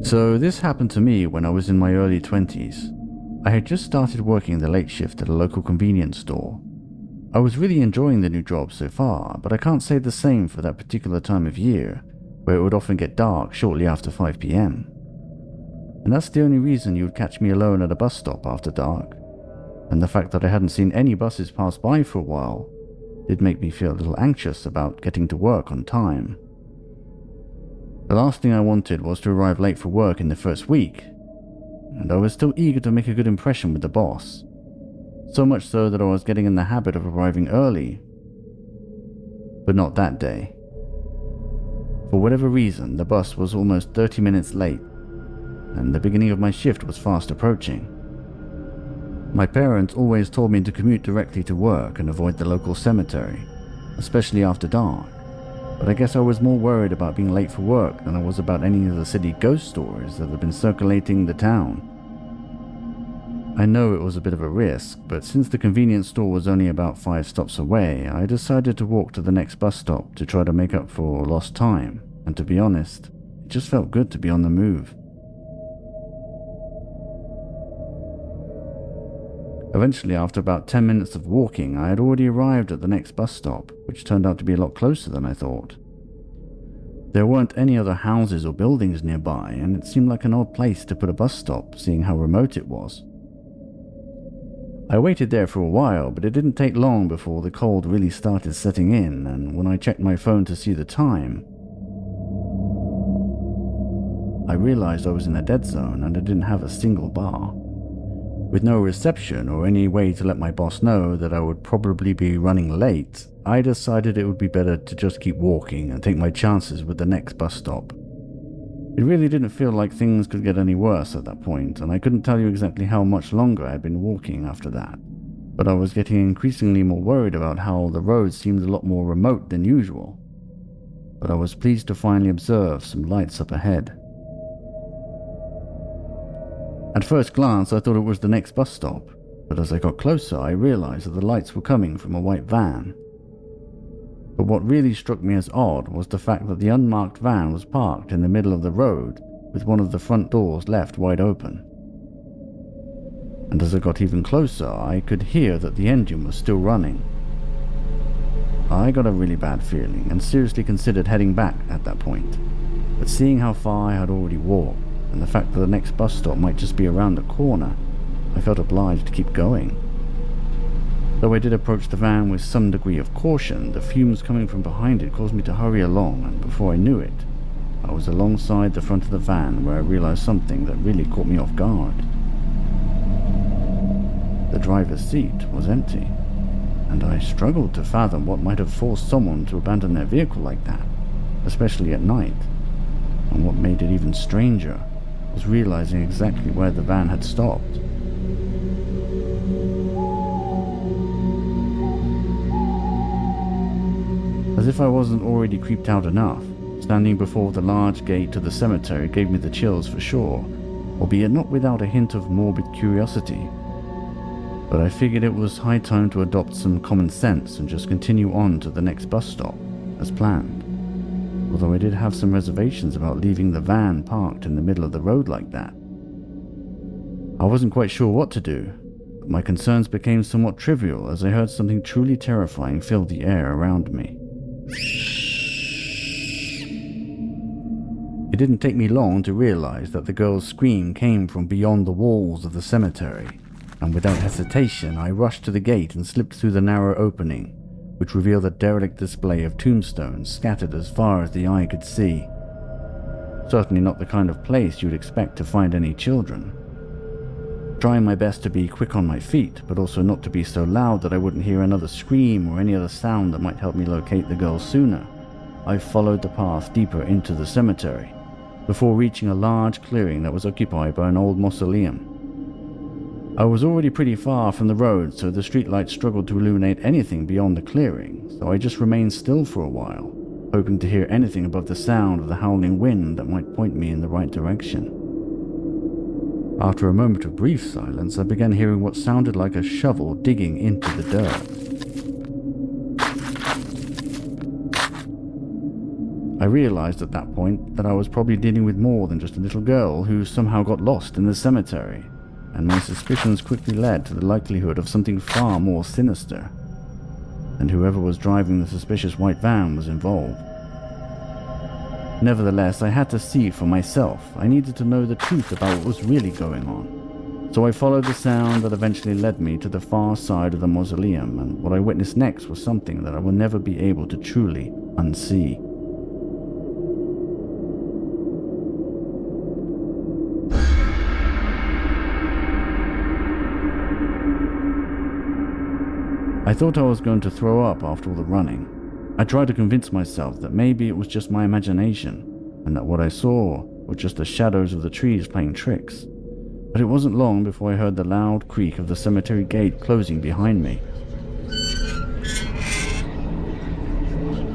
So this happened to me when I was in my early 20s. I had just started working the late shift at a local convenience store. I was really enjoying the new job so far, but I can't say the same for that particular time of year, where it would often get dark shortly after 5 p.m. And that's the only reason you would catch me alone at a bus stop after dark. And the fact that I hadn't seen any buses pass by for a while did make me feel a little anxious about getting to work on time. The last thing I wanted was to arrive late for work in the first week, and I was still eager to make a good impression with the boss, so much so that I was getting in the habit of arriving early. But not that day. For whatever reason, the bus was almost 30 minutes late, and the beginning of my shift was fast approaching. My parents always told me to commute directly to work and avoid the local cemetery, especially after dark, but I guess I was more worried about being late for work than I was about any of the city ghost stories that had been circulating the town. I know it was a bit of a risk, but since the convenience store was only about 5 stops away, I decided to walk to the next bus stop to try to make up for lost time, and to be honest, it just felt good to be on the move. Eventually, after about 10 minutes of walking, I had already arrived at the next bus stop, which turned out to be a lot closer than I thought. There weren't any other houses or buildings nearby, and it seemed like an odd place to put a bus stop, seeing how remote it was. I waited there for a while, but it didn't take long before the cold really started setting in, and when I checked my phone to see the time, I realized I was in a dead zone and I didn't have a single bar. With no reception or any way to let my boss know that I would probably be running late, I decided it would be better to just keep walking and take my chances with the next bus stop. It really didn't feel like things could get any worse at that point, and I couldn't tell you exactly how much longer I had been walking after that. But I was getting increasingly more worried about how the road seemed a lot more remote than usual. But I was pleased to finally observe some lights up ahead. At first glance, I thought it was the next bus stop, but as I got closer, I realized that the lights were coming from a white van. But what really struck me as odd was the fact that the unmarked van was parked in the middle of the road with one of the front doors left wide open. And as I got even closer, I could hear that the engine was still running. I got a really bad feeling and seriously considered heading back at that point, but seeing how far I had already walked, and the fact that the next bus stop might just be around the corner, I felt obliged to keep going. Though I did approach the van with some degree of caution, the fumes coming from behind it caused me to hurry along, and before I knew it, I was alongside the front of the van where I realized something that really caught me off guard. The driver's seat was empty, and I struggled to fathom what might have forced someone to abandon their vehicle like that, especially at night. And what made it even stranger was realizing exactly where the van had stopped. As if I wasn't already creeped out enough, standing before the large gate to the cemetery gave me the chills for sure, albeit not without a hint of morbid curiosity. But I figured it was high time to adopt some common sense and just continue on to the next bus stop, as planned. Although I did have some reservations about leaving the van parked in the middle of the road like that. I wasn't quite sure what to do, but my concerns became somewhat trivial as I heard something truly terrifying fill the air around me. It didn't take me long to realize that the girl's scream came from beyond the walls of the cemetery, and without hesitation I rushed to the gate and slipped through the narrow opening, which revealed a derelict display of tombstones scattered as far as the eye could see. Certainly not the kind of place you'd expect to find any children. Trying my best to be quick on my feet, but also not to be so loud that I wouldn't hear another scream or any other sound that might help me locate the girl sooner, I followed the path deeper into the cemetery, before reaching a large clearing that was occupied by an old mausoleum. I was already pretty far from the road, so the streetlights struggled to illuminate anything beyond the clearing, so I just remained still for a while, hoping to hear anything above the sound of the howling wind that might point me in the right direction. After a moment of brief silence, I began hearing what sounded like a shovel digging into the dirt. I realized at that point that I was probably dealing with more than just a little girl who somehow got lost in the cemetery, and my suspicions quickly led to the likelihood of something far more sinister, and whoever was driving the suspicious white van was involved. Nevertheless, I had to see for myself. I needed to know the truth about what was really going on. So I followed the sound that eventually led me to the far side of the mausoleum, and what I witnessed next was something that I will never be able to truly unsee. I thought I was going to throw up after all the running. I tried to convince myself that maybe it was just my imagination, and that what I saw were just the shadows of the trees playing tricks. But it wasn't long before I heard the loud creak of the cemetery gate closing behind me.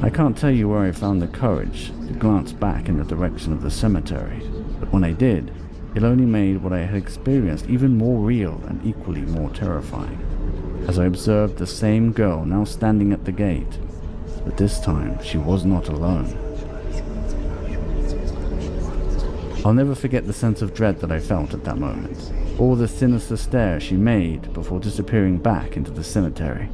I can't tell you where I found the courage to glance back in the direction of the cemetery, but when I did, it only made what I had experienced even more real and equally more terrifying, as I observed the same girl now standing at the gate, but this time she was not alone. I'll never forget the sense of dread that I felt at that moment, or the sinister stare she made before disappearing back into the cemetery.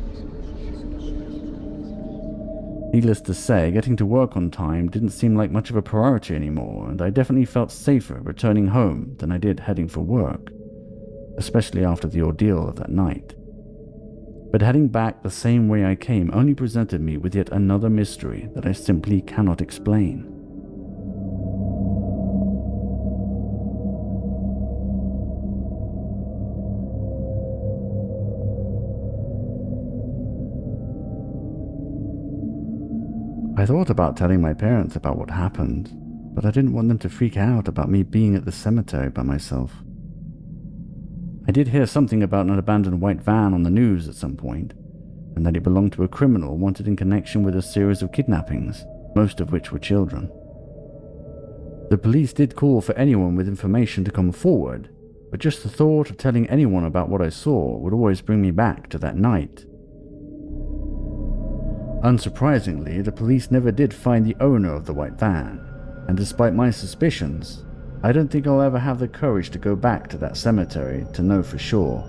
Needless to say, getting to work on time didn't seem like much of a priority anymore, and I definitely felt safer returning home than I did heading for work, especially after the ordeal of that night. But heading back the same way I came only presented me with yet another mystery that I simply cannot explain. I thought about telling my parents about what happened, but I didn't want them to freak out about me being at the cemetery by myself. I did hear something about an abandoned white van on the news at some point, and that it belonged to a criminal wanted in connection with a series of kidnappings, most of which were children. The police did call for anyone with information to come forward, but just the thought of telling anyone about what I saw would always bring me back to that night. Unsurprisingly, the police never did find the owner of the white van, and despite my suspicions, I don't think I'll ever have the courage to go back to that cemetery to know for sure.